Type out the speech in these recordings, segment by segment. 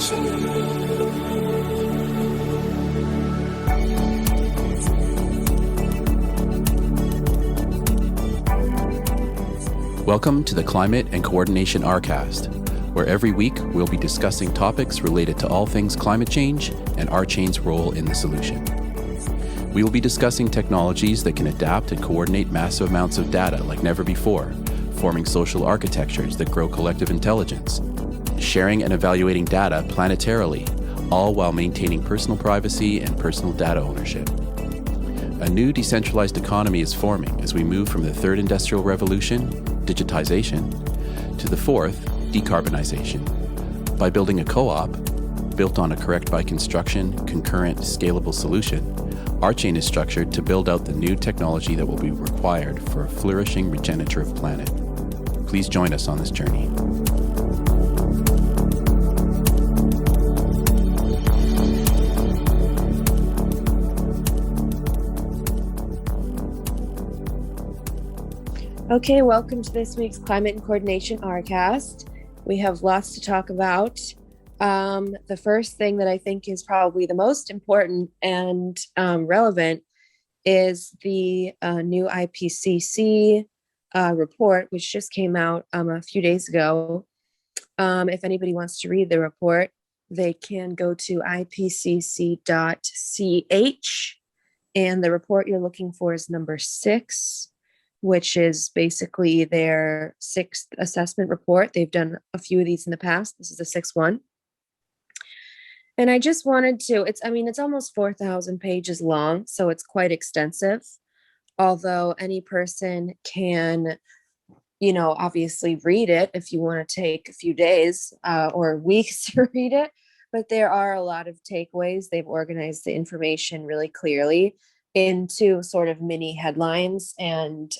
Welcome to the Climate and Coordination RCAST, where every week we'll be discussing topics related to all things climate change and RChain's role in the solution. We will be discussing technologies that can adapt and coordinate massive amounts of data like never before, forming social architectures that grow collective intelligence, sharing and evaluating data planetarily, all while maintaining personal privacy and personal data ownership. A new decentralized economy is forming as we move from the third industrial revolution, digitization, to the fourth, decarbonization. By building a co-op, built on a correct by construction, concurrent, scalable solution, RChain is structured to build out the new technology that will be required for a flourishing regenerative planet. Please join us on this journey. Okay, welcome to this week's Climate and Coordination RCAST. We have lots to talk about. The first thing that I think is probably the most important and relevant is the new IPCC report, which just came out a few days ago. If anybody wants to read the report, they can go to ipcc.ch, and the report you're looking for is number 6. Which is basically their 6th assessment report. They've done a few of these in the past. This is the 6th one. And I just wanted to, it's almost 4,000 pages long, so it's quite extensive. Although any person can, obviously read it if you want to take a few days or weeks to read it. But there are a lot of takeaways. They've organized the information really clearly into sort of mini headlines, and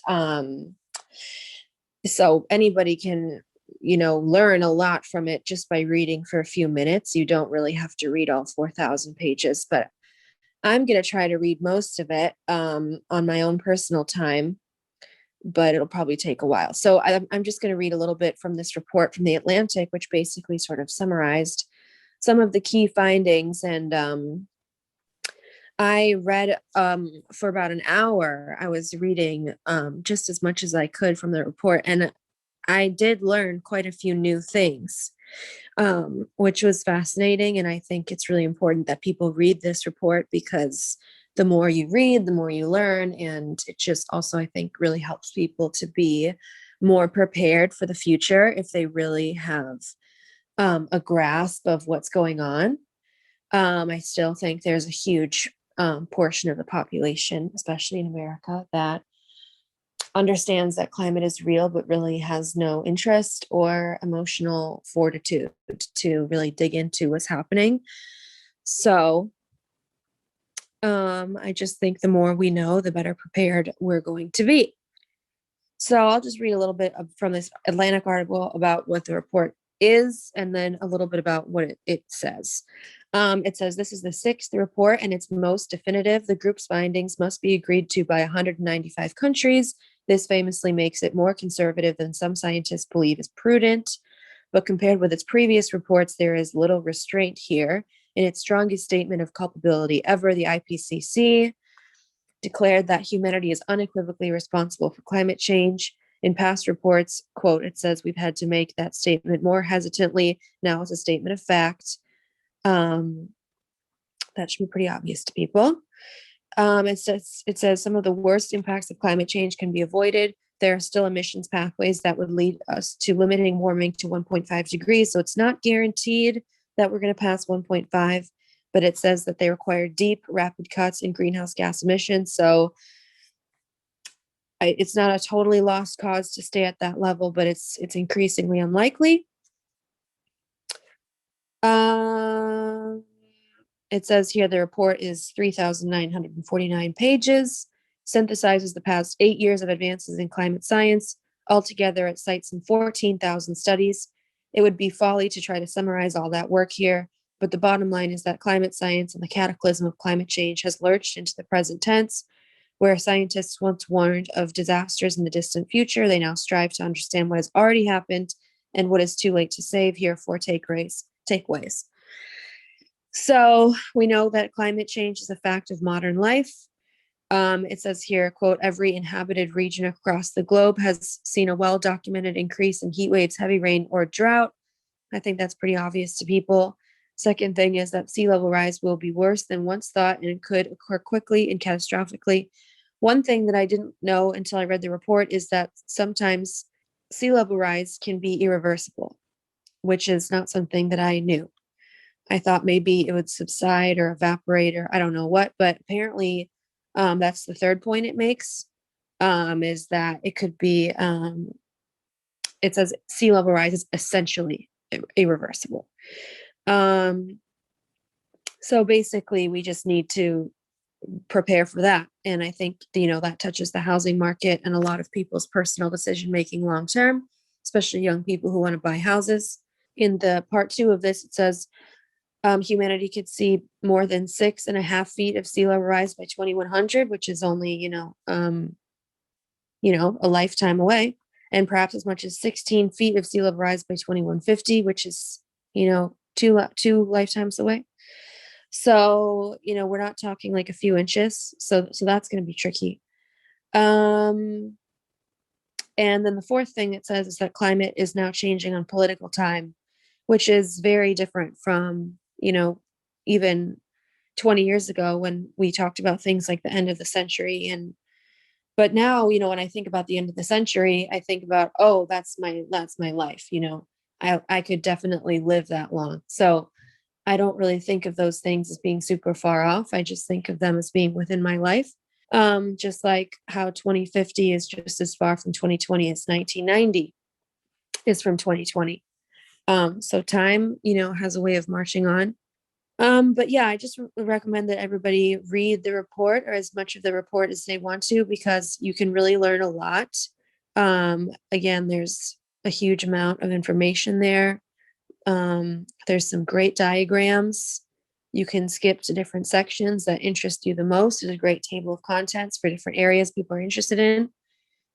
so anybody can learn a lot from it just by reading for a few minutes. You don't really have to read all 4,000 pages, but I'm going to try to read most of it on my own personal time, but it'll probably take a while. So I'm just going to read a little bit from this report from The Atlantic, which basically sort of summarized some of the key findings. And I read for about an hour. I was reading just as much as I could from the report, and I did learn quite a few new things, which was fascinating. And I think it's really important that people read this report, because the more you read, the more you learn. And it just also, I think, really helps people to be more prepared for the future if they really have a grasp of what's going on. I still think there's a huge portion of the population, especially in America, that understands that climate is real, but really has no interest or emotional fortitude to really dig into what's happening. So I just think the more we know, the better prepared we're going to be. So I'll just read a little bit from this Atlantic article about what the report is, and then a little bit about what it says. It says, this is the 6th report and it's most definitive. The group's findings must be agreed to by 195 countries. This famously makes it more conservative than some scientists believe is prudent. But compared with its previous reports, there is little restraint here. In its strongest statement of culpability ever, the IPCC declared that humanity is unequivocally responsible for climate change. In past reports, quote, it says we've had to make that statement more hesitantly. Now it's a statement of fact. That should be pretty obvious to people. It says some of the worst impacts of climate change can be avoided. There are still emissions pathways that would lead us to limiting warming to 1.5 degrees. So it's not guaranteed that we're going to pass 1.5, but it says that they require deep, rapid cuts in greenhouse gas emissions. So it's not a totally lost cause to stay at that level, but it's increasingly unlikely. It says here the report is 3,949 pages, synthesizes the past 8 years of advances in climate science. Altogether, it cites some 14,000 studies. It would be folly to try to summarize all that work here, but the bottom line is that climate science and the cataclysm of climate change has lurched into the present tense. Where scientists once warned of disasters in the distant future, they now strive to understand what has already happened and what is too late to save. Here are 4 takeaways. So we know that climate change is a fact of modern life. It says here, quote, every inhabited region across the globe has seen a well-documented increase in heat waves, heavy rain, or drought. I think that's pretty obvious to people. Second thing is that sea level rise will be worse than once thought, and it could occur quickly and catastrophically. One thing that I didn't know until I read the report is that sometimes sea level rise can be irreversible, which is not something that I knew. I thought maybe it would subside or evaporate or I don't know what, but apparently that's the third point it makes, is that it could be, it says sea level rise is essentially irreversible. So basically we just need to prepare for that. And I think, that touches the housing market and a lot of people's personal decision-making long-term, especially young people who want to buy houses. In the part 2 of this, it says, humanity could see more than 6.5 feet of sea level rise by 2100, which is only, a lifetime away, and perhaps as much as 16 feet of sea level rise by 2150, which is, two lifetimes away. So, we're not talking like a few inches. So that's going to be tricky. And then the fourth thing it says is that climate is now changing on political time, which is very different from, even 20 years ago when we talked about things like the end of the century. But now, when I think about the end of the century, I think about, oh, that's my life. I could definitely live that long. So I don't really think of those things as being super far off. I just think of them as being within my life. Just like how 2050 is just as far from 2020 as 1990 is from 2020. So time, has a way of marching on. But yeah, I just recommend that everybody read the report, or as much of the report as they want to, because you can really learn a lot. Again, there's a huge amount of information there. There's some great diagrams. You can skip to different sections that interest you the most. There's a great table of contents for different areas people are interested in.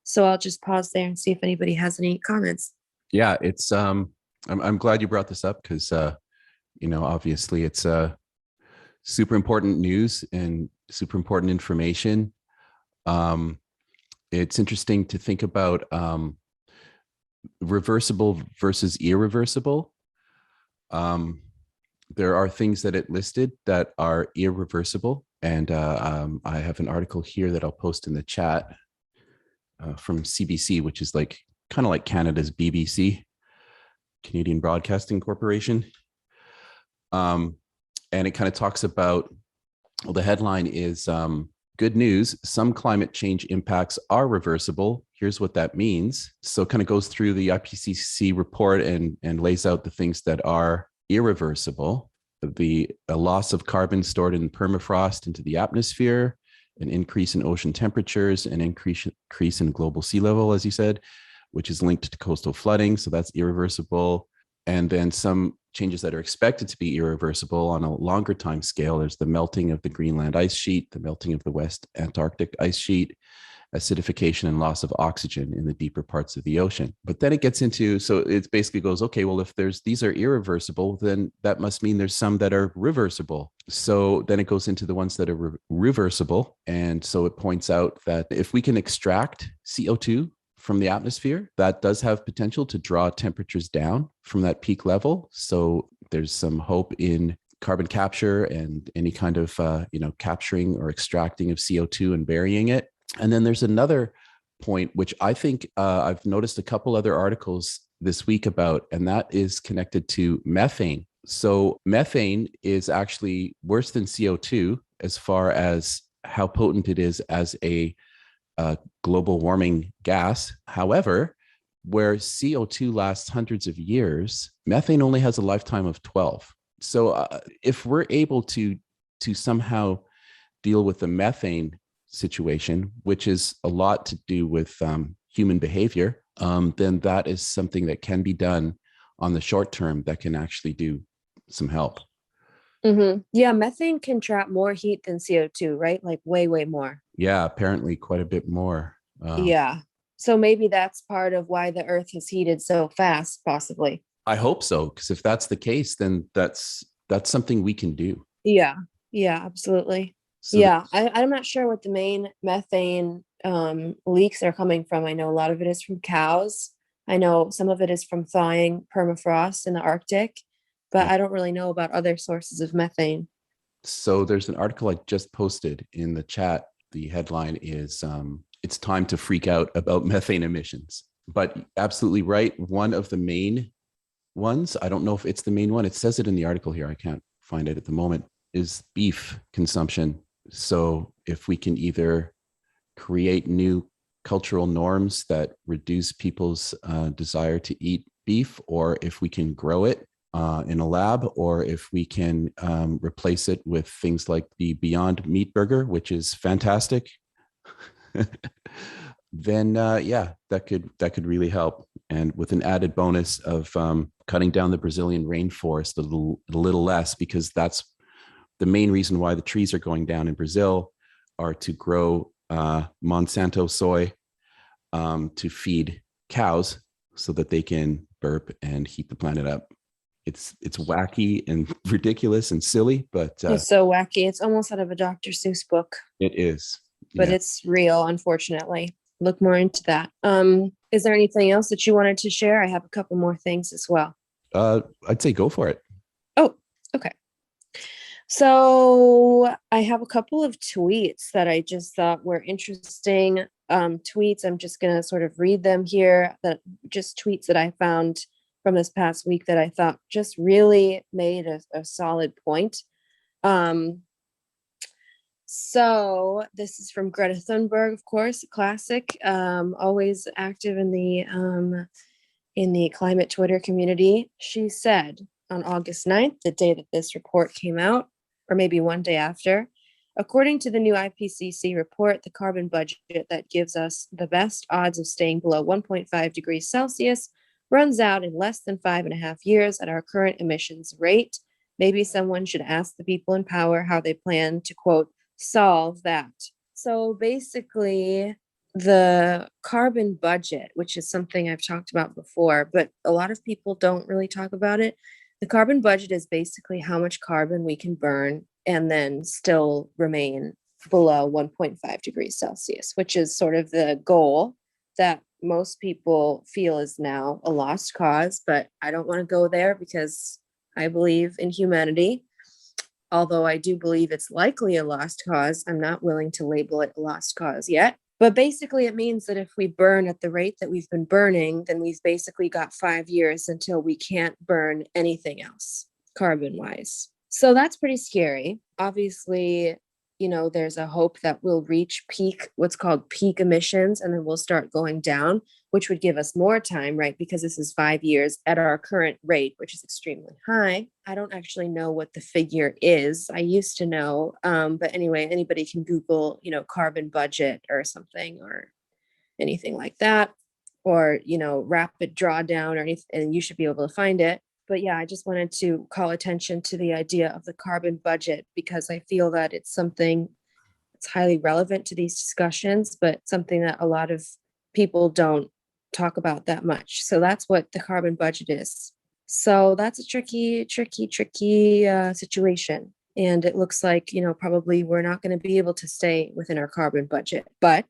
So I'll just pause there and see if anybody has any comments. Yeah, it's I'm glad you brought this up because obviously it's super important news and super important information. It's interesting to think about reversible versus irreversible. There are things that it listed that are irreversible, and I have an article here that I'll post in the chat from CBC, which is kind of like Canada's BBC, Canadian Broadcasting Corporation. And it kind of talks about, well, the headline is good news. Some climate change impacts are reversible. Here's what that means. So it kind of goes through the IPCC report and lays out the things that are irreversible. A loss of carbon stored in permafrost into the atmosphere, an increase in ocean temperatures, an increase in global sea level, as you said, which is linked to coastal flooding. So that's irreversible. And then some changes that are expected to be irreversible on a longer time scale. There's the melting of the Greenland ice sheet, the melting of the West Antarctic ice sheet, acidification and loss of oxygen in the deeper parts of the ocean. But then it gets into, so it basically goes, okay, well, if these are irreversible, then that must mean there's some that are reversible. So then it goes into the ones that are reversible. And so it points out that if we can extract CO2 from the atmosphere, that does have potential to draw temperatures down from that peak level. So there's some hope in carbon capture and any kind of, capturing or extracting of CO2 and burying it. And then there's another point, which I think I've noticed a couple other articles this week about, and that is connected to methane. So methane is actually worse than CO2 as far as how potent it is as a global warming gas. However, where CO2 lasts hundreds of years, methane only has a lifetime of 12. So if we're able to somehow deal with the methane situation, which is a lot to do with human behavior, then that is something that can be done on the short term that can actually do some help. Mm-hmm. Yeah, methane can trap more heat than CO2, right? Like way, way more. Yeah, apparently quite a bit more. Yeah. So maybe that's part of why the Earth has heated so fast, possibly. I hope so, because if that's the case, then that's that's something we can do. Yeah. Yeah, absolutely. So Yeah. I'm not sure what the main methane leaks are coming from. I know a lot of it is from cows. I know some of it is from thawing permafrost in the Arctic, but yeah. I don't really know about other sources of methane. So there's an article I just posted in the chat. The headline is "It's time to freak out about methane emissions." But absolutely right. One of the main ones, I don't know if it's the main one. It says it in the article here. I can't find it at the moment. Is beef consumption. So if we can either create new cultural norms that reduce people's desire to eat beef, or if we can grow it in a lab, or if we can replace it with things like the Beyond Meat Burger, which is fantastic, then yeah, that could really help. And with an added bonus of cutting down the Brazilian rainforest a little less, because that's the main reason why the trees are going down in Brazil, are to grow Monsanto soy to feed cows so that they can burp and heat the planet up. It's wacky and ridiculous and silly, but It's so wacky. It's almost out of a Dr. Seuss book, it is. but Yeah. it's real, unfortunately. Look more into that. Is there anything else that you wanted to share? I have a couple more things as well. I'd say go for it. Oh, okay. So I have a couple of tweets that I just thought were interesting tweets. I'm just going to sort of read them here. That just tweets that I found from this past week that I thought just really made a solid point. So this is from Greta Thunberg, of course, a classic, always active in the climate Twitter community. She said on August 9th, the day that this report came out, or maybe one day after, according to the new IPCC report, the carbon budget that gives us the best odds of staying below 1.5 degrees Celsius runs out in less than 5.5 years at our current emissions rate. Maybe someone should ask the people in power how they plan to, quote, solve that. So basically, the carbon budget, which is something I've talked about before, but a lot of people don't really talk about it. The carbon budget is basically how much carbon we can burn and then still remain below 1.5 degrees Celsius, which is sort of the goal that most people feel is now a lost cause. But I don't want to go there because I believe in humanity. Although I do believe it's likely a lost cause, I'm not willing to label it a lost cause yet. But basically, it means that if we burn at the rate that we've been burning, then we've basically got 5 years until we can't burn anything else carbon-wise. So that's pretty scary. Obviously, there's a hope that we'll reach what's called peak emissions, and then we'll start going down, which would give us more time, right? Because this is 5 years at our current rate, which is extremely high. I don't actually know what the figure is. I used to know, but anyway, anybody can Google, carbon budget or something or anything like that, or, rapid drawdown or anything, and you should be able to find it. But yeah, I just wanted to call attention to the idea of the carbon budget because I feel that it's something that's highly relevant to these discussions, but something that a lot of people don't talk about that much. So that's what the carbon budget is. So that's a tricky situation. And it looks like, probably we're not going to be able to stay within our carbon budget, but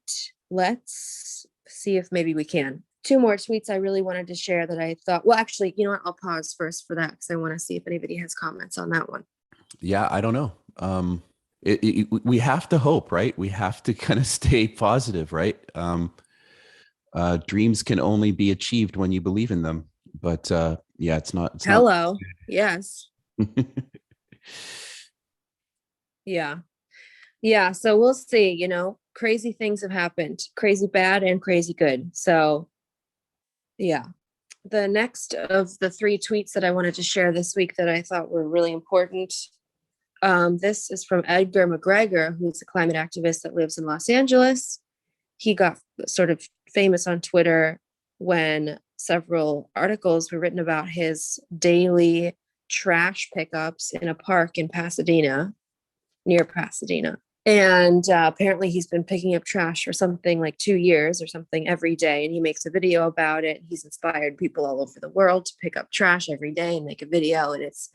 let's see if maybe we can. Two more tweets I really wanted to share that I thought, well, actually, you know what? I'll pause first for that because I want to see if anybody has comments on that one. Yeah, I don't know. We have to hope, right? We have to kind of stay positive, right? Dreams can only be achieved when you believe in them. But yeah, it's not. Hello. Yes. Yeah. Yeah. So we'll see, crazy things have happened, crazy bad and crazy good. So yeah. The next of the three tweets that I wanted to share this week that I thought were really important. This is from Edgar McGreggor, who's a climate activist that lives in Los Angeles. He got sort of famous on Twitter when several articles were written about his daily trash pickups in a park in Pasadena, near Pasadena. And apparently he's been picking up trash for something like 2 years or something every day. And he makes a video about it. He's inspired people all over the world to pick up trash every day and make a video. And it's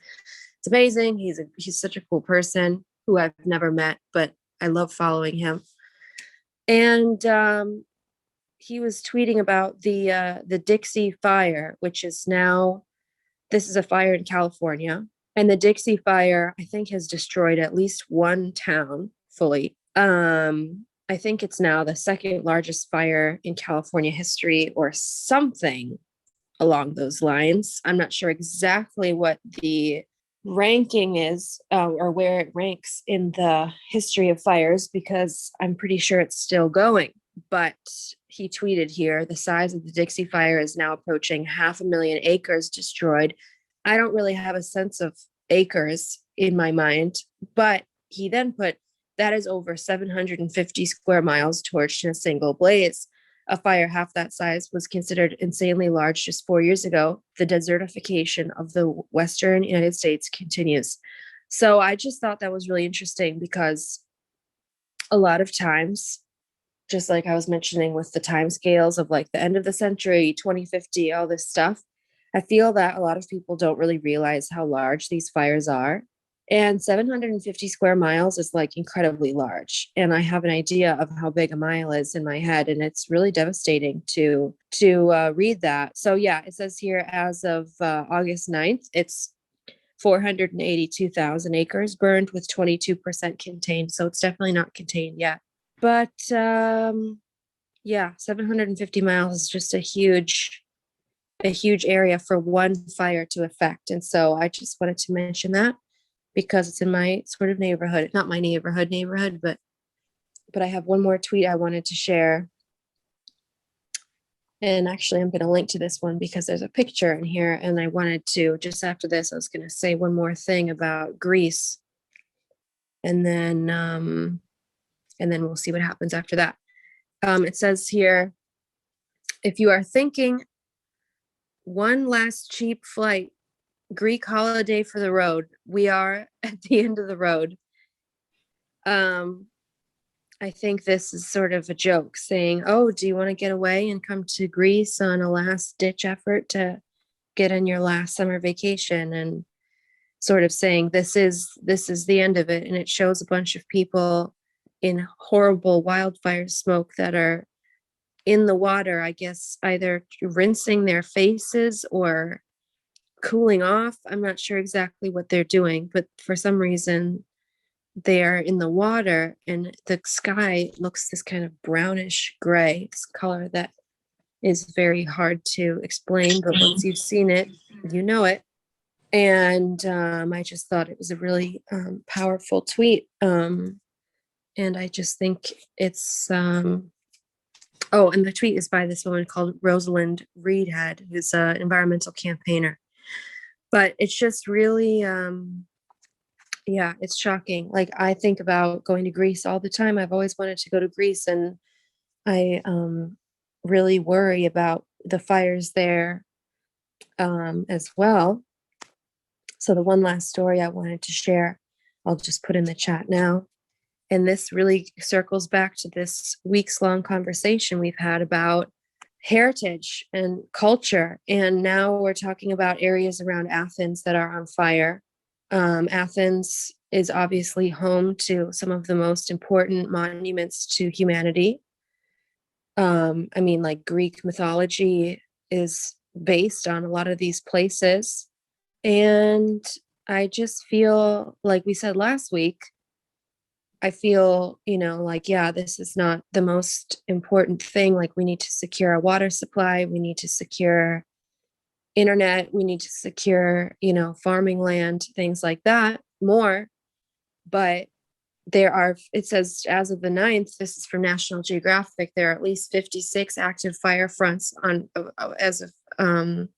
It's amazing. He's such a cool person who I've never met, but I love following him. And he was tweeting about the Dixie fire, which is now, this is a fire in California. And the Dixie fire, I think, has destroyed at least one town fully. I think it's now the second largest fire in California history or something along those lines. I'm not sure exactly what the ranking is or where it ranks in the history of fires, because I'm pretty sure it's still going. But he tweeted here, the size of the Dixie fire is now approaching 500,000 acres destroyed. I don't really have a sense of acres in my mind, but he then put, that is over 750 square miles torched in a single blaze. A fire half that size was considered insanely large just 4 years ago. The desertification of the Western United States continues. So I just thought that was really interesting, because a lot of times, just like I was mentioning with the time scales of like the end of the century, 2050, all this stuff, I feel that a lot of people don't really realize how large these fires are. And 750 square miles is like incredibly large. And I have an idea of how big a mile is in my head. And it's really devastating to read that. So yeah, it says here as of August 9th, it's 482,000 acres burned with 22% contained. So it's definitely not contained yet. But yeah, 750 miles is just a huge area for one fire to affect. And so I just wanted to mention that, because it's in my sort of neighborhood, not my neighborhood, but I have one more tweet I wanted to share. And actually, I'm going to link to this one because there's a picture in here. And I wanted to, just after this, I was going to say one more thing about Greece. And then we'll see what happens after that. It says here, if you are thinking one last cheap flight, Greek holiday for the road, we are at the end of the road. I think this is sort of a joke, saying, oh, do you want to get away and come to Greece on a last ditch effort to get in your last summer vacation? And sort of saying this is the end of it. And it shows a bunch of people in horrible wildfire smoke that are in the water, I guess, either rinsing their faces or cooling off. I'm not sure exactly what they're doing, but for some reason they are in the water, and the sky looks this kind of brownish gray, this color that is very hard to explain, but once you've seen it, you know it. And I just thought it was a really powerful tweet. And I just think it's oh, and the tweet is by this woman called Rosalind Readhead, who's an environmental campaigner. But it's just really, yeah, it's shocking. Like, I think about going to Greece all the time. I've always wanted to go to Greece, and I really worry about the fires there as well. So the one last story I wanted to share, I'll just put in the chat now. And this really circles back to this weeks-long conversation we've had about heritage and culture. And now we're talking about areas around Athens that are on fire. Athens is obviously home to some of the most important monuments to humanity. I mean, like, Greek mythology is based on a lot of these places. And I just feel, like we said last week, I feel, like, yeah, this is not the most important thing. Like, we need to secure our water supply. We need to secure internet. We need to secure, farming land, things like that more. But it says as of the 9th, this is from National Geographic, there are at least 56 active fire fronts as of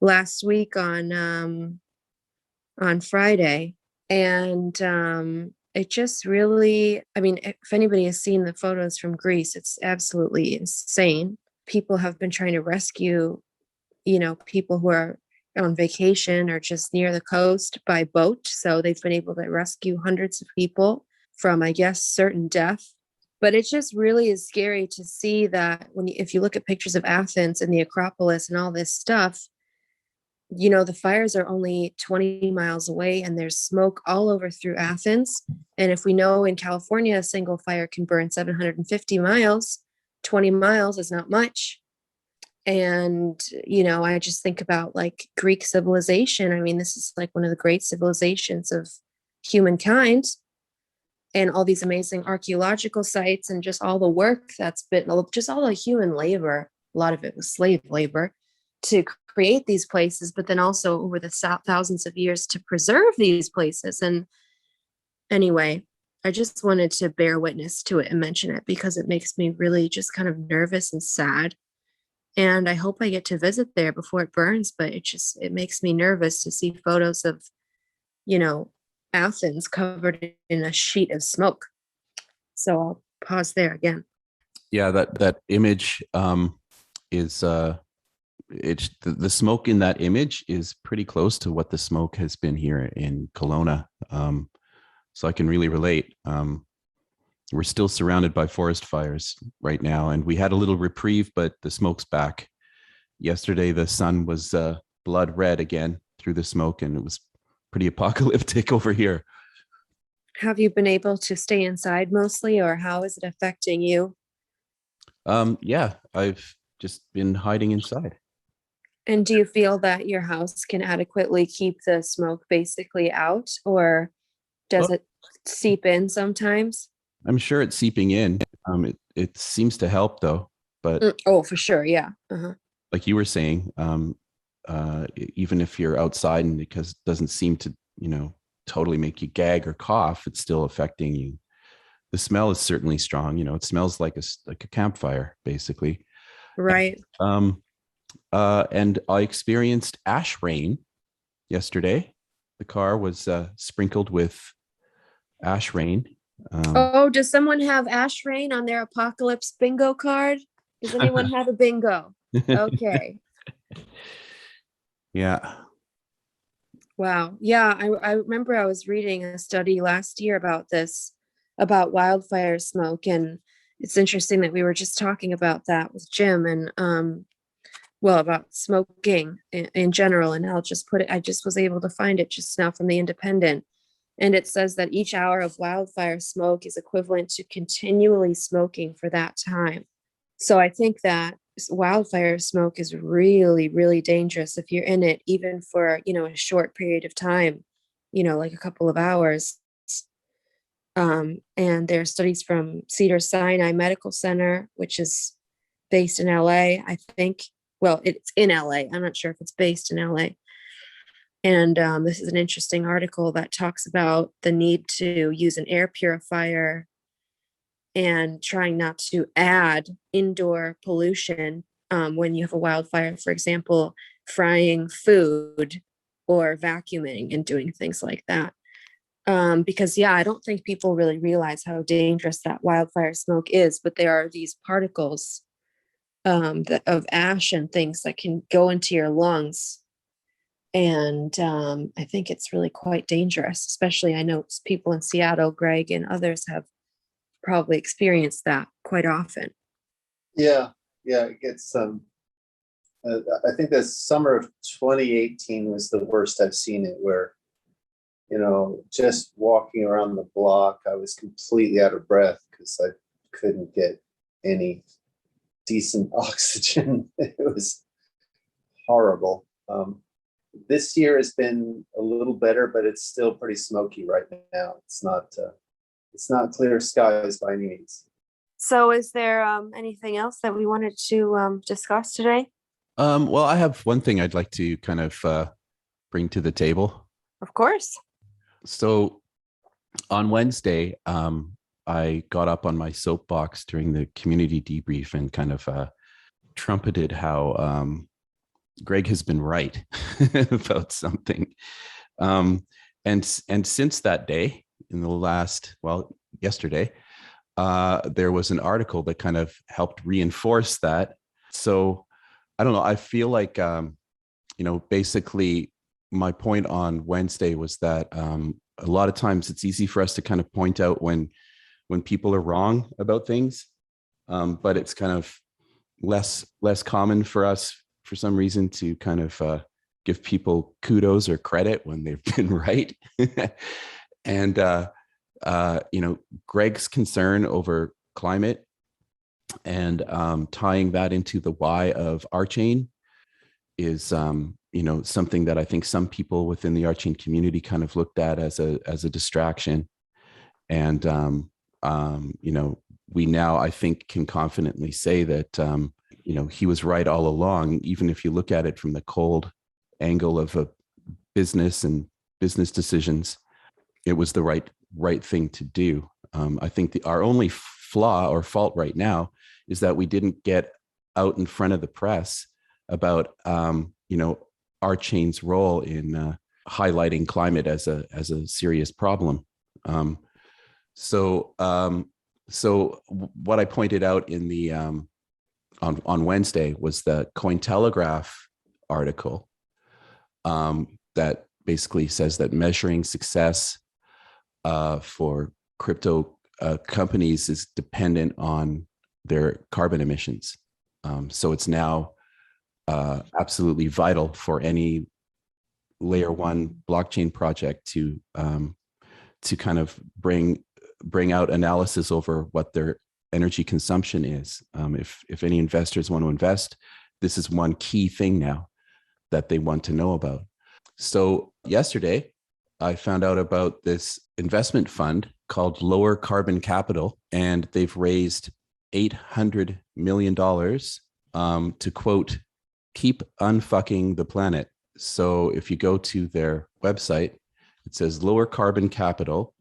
last week on Friday. And it just really, I mean, if anybody has seen the photos from Greece, it's absolutely insane. People have been trying to rescue, people who are on vacation or just near the coast by boat. So they've been able to rescue hundreds of people from, I guess, certain death. But it just really is scary to see that if you look at pictures of Athens and the Acropolis and all this stuff, the fires are only 20 miles away and there's smoke all over through Athens. And if we know in California, a single fire can burn 750 miles, 20 miles is not much. And, I just think about like Greek civilization. I mean, this is like one of the great civilizations of humankind, and all these amazing archaeological sites and just all the work that's been, just all the human labor. A lot of it was slave labor to create these places, but then also over the thousands of years to preserve these places. And anyway, I just wanted to bear witness to it and mention it because it makes me really just kind of nervous and sad. And I hope I get to visit there before it burns, but it makes me nervous to see photos of, Athens covered in a sheet of smoke. So I'll pause there again. Yeah, that image is it's the smoke in that image is pretty close to what the smoke has been here in Kelowna. So I can really relate. We're still surrounded by forest fires right now, and we had a little reprieve, but the smoke's back. Yesterday, the sun was blood red again through the smoke, and it was pretty apocalyptic over here. Have you been able to stay inside mostly, or how is it affecting you? Yeah, I've just been hiding inside. And do you feel that your house can adequately keep the smoke basically out, or does it seep in sometimes? I'm sure it's seeping in. It seems to help though, but oh, for sure, yeah. Like you were saying, even if you're outside and because it doesn't seem to, totally make you gag or cough, it's still affecting you. The smell is certainly strong. It smells like a campfire, basically. Right. And I experienced ash rain yesterday. The car was sprinkled with ash rain. Does someone have ash rain on their apocalypse bingo card? Does anyone have a bingo? Okay. Yeah. Wow. Yeah, I remember I was reading a study last year about this, about wildfire smoke, and it's interesting that we were just talking about that with Jim, and about smoking in general. And I'll just put it, I just was able to find it just now from the Independent. And it says that each hour of wildfire smoke is equivalent to continually smoking for that time. So I think that wildfire smoke is really, really dangerous if you're in it, even for, a short period of time, like a couple of hours. And there are studies from Cedars-Sinai Medical Center, which is based in LA, I think. Well, it's in LA. I'm not sure if it's based in LA. And this is an interesting article that talks about the need to use an air purifier and trying not to add indoor pollution when you have a wildfire, for example, frying food or vacuuming and doing things like that. Because, I don't think people really realize how dangerous that wildfire smoke is, but there are these particles of ash and things that can go into your lungs. And I think it's really quite dangerous, especially I know people in Seattle, Greg, and others have probably experienced that quite often. Yeah, it gets I think the summer of 2018 was the worst I've seen it, where just walking around the block I was completely out of breath because I couldn't get any decent oxygen. It was horrible. This year has been a little better, but it's still pretty smoky right now. It's not clear skies by any means. So is there anything else that we wanted to discuss today? Well, I have one thing I'd like to kind of bring to the table. Of course. So on Wednesday, I got up on my soapbox during the community debrief and kind of trumpeted how Greg has been right about something. And since that day, in the yesterday, there was an article that kind of helped reinforce that. So I don't know. I feel like, basically my point on Wednesday was that a lot of times it's easy for us to kind of point out when people are wrong about things, but it's kind of less common for us for some reason to kind of give people kudos or credit when they've been right. And, Greg's concern over climate and tying that into the why of RChain is, something that I think some people within the RChain community kind of looked at as a distraction. And, we now, I think, can confidently say that, he was right all along, even if you look at it from the cold angle of a business and business decisions, it was the right thing to do. I think our only flaw or fault right now is that we didn't get out in front of the press about, RChain's role in highlighting climate as a serious problem. So what I pointed out in the on Wednesday was the Cointelegraph article that basically says that measuring success for crypto companies is dependent on their carbon emissions. So it's now absolutely vital for any layer one blockchain project to kind of bring out analysis over what their energy consumption is. If any investors want to invest, this is one key thing now that they want to know about. So yesterday, I found out about this investment fund called Lowercarbon Capital, and they've raised $800 million to, quote, keep unfucking the planet. So if you go to their website, it says Lowercarbon Capital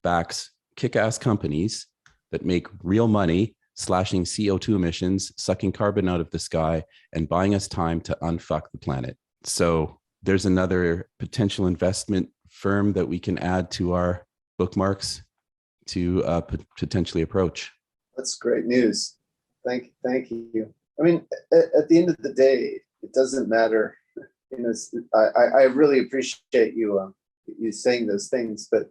backs kick-ass companies that make real money, slashing CO2 emissions, sucking carbon out of the sky, and buying us time to unfuck the planet. So there's another potential investment firm that we can add to our bookmarks to potentially approach. That's great news. Thank you. I mean, at the end of the day, it doesn't matter. I really appreciate you saying those things, but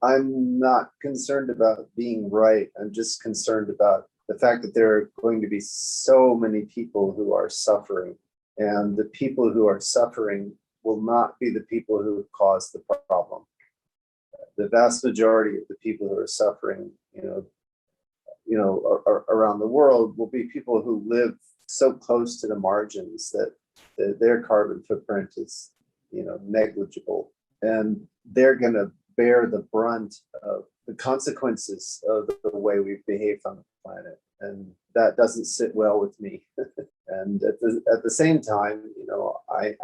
I'm not concerned about being right. I'm just concerned about the fact that there are going to be so many people who are suffering, and the people who are suffering will not be the people who caused the problem. The vast majority of the people who are suffering, around the world will be people who live so close to the margins that their carbon footprint is, negligible, and they're going to bear the brunt of the consequences of the way we've behaved on the planet, and that doesn't sit well with me. And at the same time,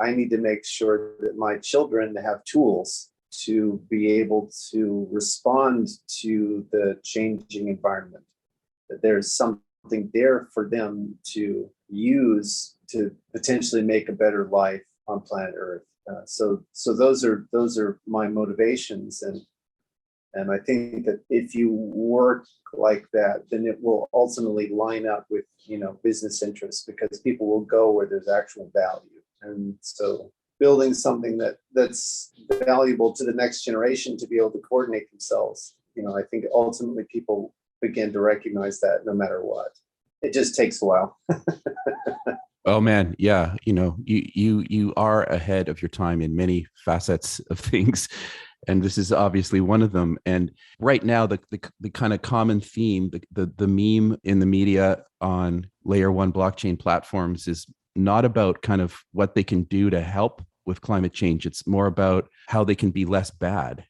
I need to make sure that my children have tools to be able to respond to the changing environment, that there's something there for them to use to potentially make a better life on planet Earth. So those are my motivations, and I think that if you work like that, then it will ultimately line up with business interests, because people will go where there's actual value. And so building something that's valuable to the next generation to be able to coordinate themselves, I think ultimately people begin to recognize that no matter what. It just takes a while. Oh man, yeah, you are ahead of your time in many facets of things, and this is obviously one of them. And right now, the kind of common theme, the meme in the media on layer one blockchain platforms is not about kind of what they can do to help with climate change. It's more about how they can be less bad.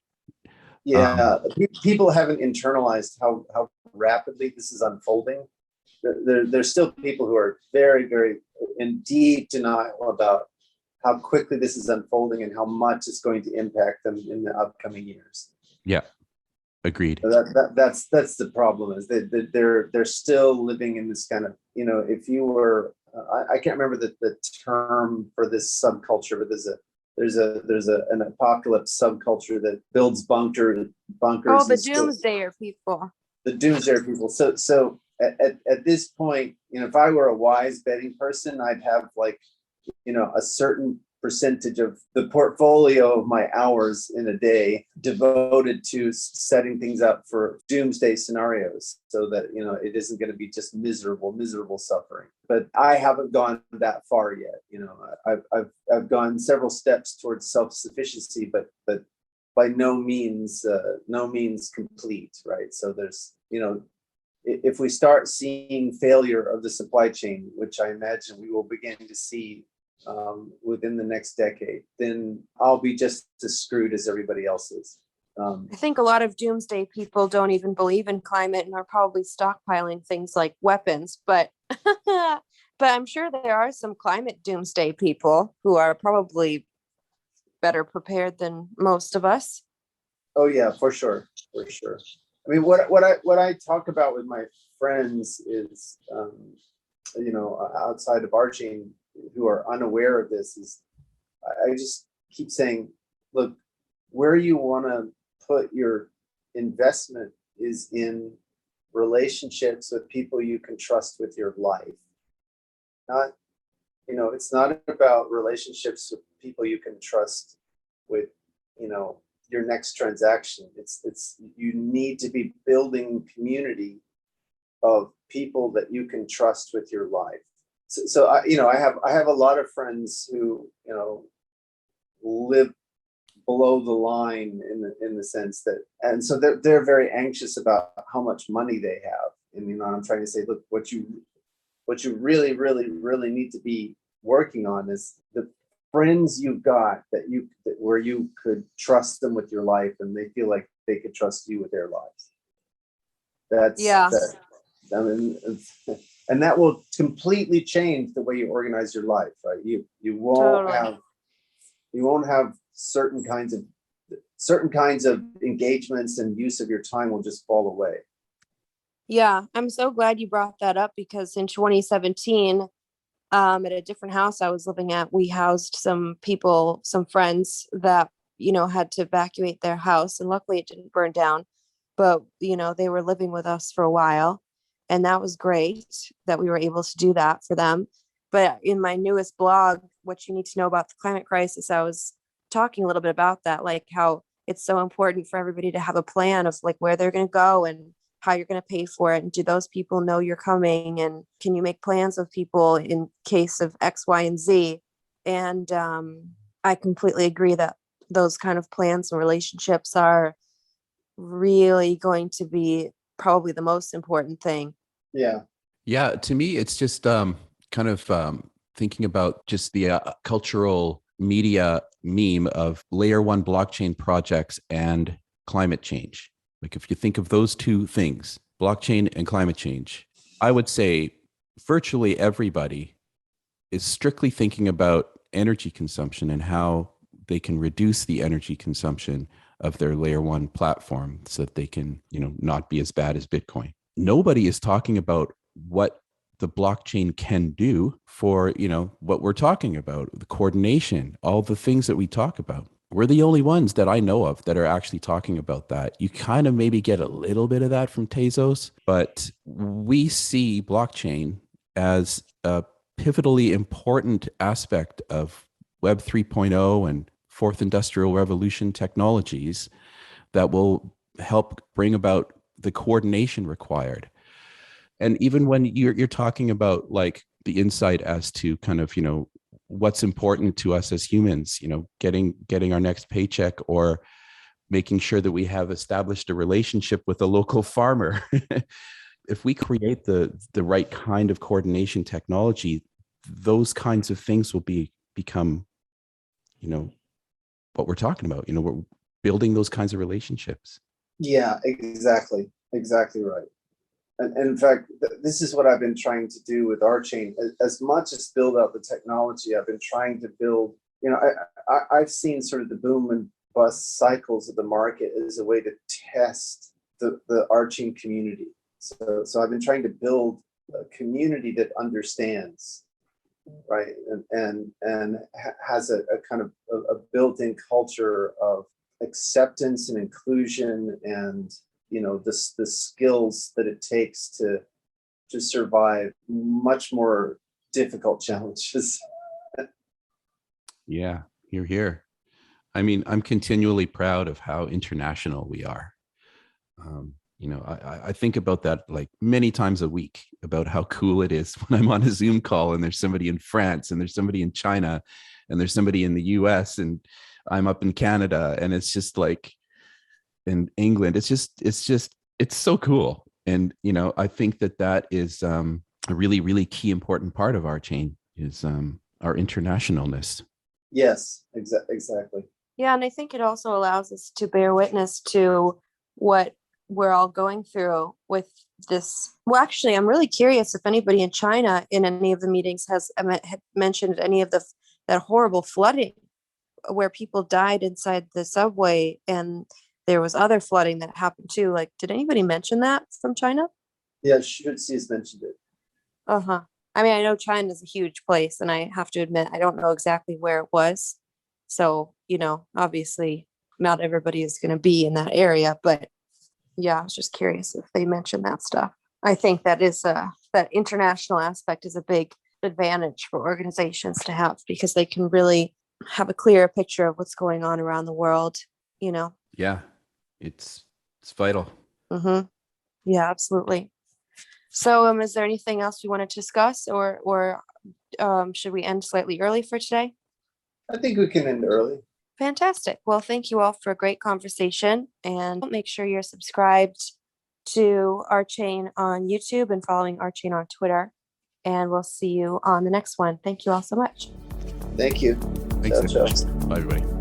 Yeah, people haven't internalized how rapidly this is unfolding. There's still people who are very, very in deep denial about how quickly this is unfolding and how much it's going to impact them in the upcoming years. Yeah, agreed. So that's the problem, is that they're still living in this kind of, if you were, I can't remember the term for this subculture, but there's an apocalypse subculture that builds bunkers. Oh, the doomsdayer people. The doomsdayer people. So at this point, if I were a wise betting person, I'd have a certain percentage of the portfolio of my hours in a day devoted to setting things up for doomsday scenarios, so that, you know, it isn't going to be just miserable suffering. But I haven't gone that far yet. You know, I've gone several steps towards self-sufficiency, but by no means complete, right? So there's, you know, if we start seeing failure of the supply chain, which I imagine we will begin to see within the next decade, then I'll be just as screwed as everybody else is. I think a lot of doomsday people don't even believe in climate and are probably stockpiling things like weapons, but but I'm sure there are some climate doomsday people who are probably better prepared than most of us. Oh yeah, for sure. I mean, what I talk about with my friends is, you know, outside of RChain, who are unaware of this, is I just keep saying, look, where you want to put your investment is in relationships with people you can trust with your life. Not, you know, it's not about relationships with people you can trust with, you know, your next transaction. It's you need to be building community of people that you can trust with your life. So I, you know, I have a lot of friends who, you know, live below the line in the sense that, and so they're very anxious about how much money they have. And, you know, I'm trying to say, look, what you really need to be working on is the friends you've got where you could trust them with your life and they feel like they could trust you with their lives. I mean, and that will completely change the way you organize your life, right? You won't have certain kinds of engagements, and use of your time will just fall away. Yeah, I'm so glad you brought that up, because in 2017, at a different house I was living at, we housed some people, some friends that, you know, had to evacuate their house, and luckily it didn't burn down, but, you know, they were living with us for a while, and that was great that we were able to do that for them. But in my newest blog, What You Need to Know About the Climate Crisis, I was talking a little bit about that, like how it's so important for everybody to have a plan of like where they're going to go and how you're going to pay for it. And do those people know you're coming? And can you make plans with people in case of X, Y, and Z? And I completely agree that those kind of plans and relationships are really going to be probably the most important thing. Yeah, to me it's just kind of thinking about just the cultural media meme of layer one blockchain projects and climate change. Like if you think of those two things, blockchain and climate change, I would say virtually everybody is strictly thinking about energy consumption and how they can reduce the energy consumption of their layer one platform so that they can, you know, not be as bad as Bitcoin. Nobody is talking about what the blockchain can do for, you know, what we're talking about, the coordination, all the things that we talk about. We're the only ones that I know of that are actually talking about that. You kind of maybe get a little bit of that from Tezos, but we see blockchain as a pivotally important aspect of Web 3.0 and fourth industrial revolution technologies that will help bring about the coordination required. And even when you're talking about like the insight as to kind of, you know, what's important to us as humans, you know, getting our next paycheck or making sure that we have established a relationship with a local farmer. If we create the right kind of coordination technology, those kinds of things will become, you know, what we're talking about. You know, we're building those kinds of relationships. Yeah, exactly right. And in fact, this is what I've been trying to do with RChain. As much as build out the technology, I've been trying to build, you know, I've seen sort of the boom and bust cycles of the market as a way to test the RChain community. So I've been trying to build a community that understands, right, and has a kind of a built-in culture of acceptance and inclusion, and, you know, the skills that it takes to survive much more difficult challenges. Yeah, you're here. I mean, I'm continually proud of how international we are. I think about that like many times a week about how cool it is when I'm on a Zoom call and there's somebody in France and there's somebody in China and there's somebody in the US and I'm up in Canada and it's just like in England. It's so cool. And, I think that is a really, really key important part of RChain is our internationalness. Yes, exactly. Yeah, and I think it also allows us to bear witness to what we're all going through with this. Well, actually, I'm really curious if anybody in China in any of the meetings had mentioned any of that horrible flooding where people died inside the subway, and there was other flooding that happened too. Like, did anybody mention that from China? Yeah, Shootsies mentioned it. Uh-huh. I mean, I know China is a huge place, and I have to admit, I don't know exactly where it was. So, obviously not everybody is going to be in that area, but yeah, I was just curious if they mentioned that stuff. I think that international aspect is a big advantage for organizations to have because they can really have a clearer picture of what's going on around the world, Yeah, it's vital. Mm-hmm. Yeah, absolutely. So, is there anything else you want to discuss or should we end slightly early for today? I think we can end early. Fantastic. Well, thank you all for a great conversation, and make sure you're subscribed to RChain on YouTube and following RChain on Twitter. And we'll see you on the next one. Thank you all so much. Thank you. Thanks. Ciao, ciao. Bye, everybody.